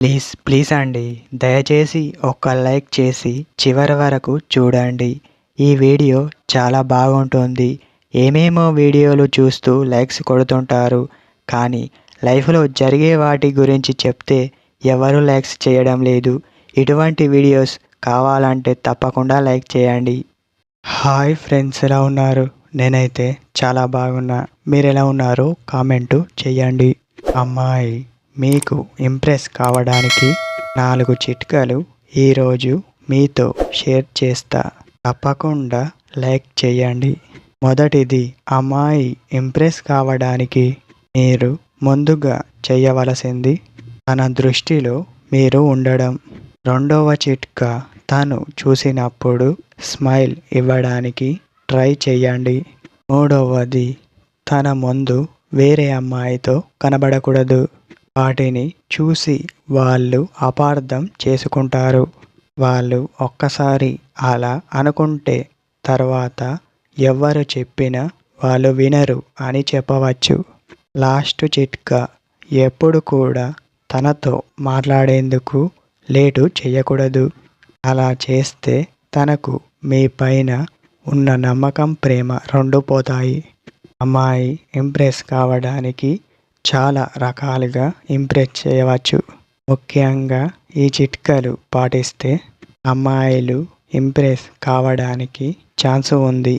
Please please అండి, దయచేసి ఒక్క లైక్ చేసి చివరి వరకు చూడండి. ఈ వీడియో చాలా బాగుంటుంది. ఏమేమో వీడియోలు చూస్తూ లైక్స్ కొడుతుంటారు, కానీ లైఫ్లో జరిగే వాటి గురించి చెప్తే ఎవరు లైక్స్ చేయడం లేదు. ఇటువంటి వీడియోస్ కావాలంటే తప్పకుండా లైక్ చేయండి. హాయ్ ఫ్రెండ్స్, ఎలా ఉన్నారు? నేనైతే చాలా బాగున్నా. మీరు ఎలా ఉన్నారో కామెంటు చేయండి. అమ్మాయి మీకు ఇంప్రెస్ కావడానికి 4 చిట్కాలు ఈరోజు మీతో షేర్ చేస్తా. తప్పకుండా లైక్ చేయండి. మొదటిది, అమ్మాయి ఇంప్రెస్ కావడానికి మీరు ముందుగా చేయవలసింది తన దృష్టిలో మీరు ఉండడం. రెండవ చిట్కా, తను చూసినప్పుడు స్మైల్ ఇవ్వడానికి ట్రై చేయండి. మూడవది, తన ముందు వేరే అమ్మాయితో కనబడకూడదు. వాటిని చూసి వాళ్ళు అపార్థం చేసుకుంటారు. వాళ్ళు ఒక్కసారి అలా అనుకుంటే తర్వాత ఎవ్వరు చెప్పినా వాళ్ళు వినరు అని చెప్పవచ్చు. లాస్ట్ చిట్కా, ఎప్పుడు కూడా తనతో మాట్లాడేందుకు లేటు చేయకూడదు. అలా చేస్తే తనకు మీ పైన ఉన్న నమ్మకం, ప్రేమ రెండూ పోతాయి. అమ్మాయి ఇంప్రెస్ కావడానికి చాలా రకాలుగా ఇంప్రెస్ చేయవచ్చు. ముఖ్యంగా ఈ చిట్కాలు పాటిస్తే అమ్మాయిలు ఇంప్రెస్ కావడానికి ఛాన్స్ ఉంది.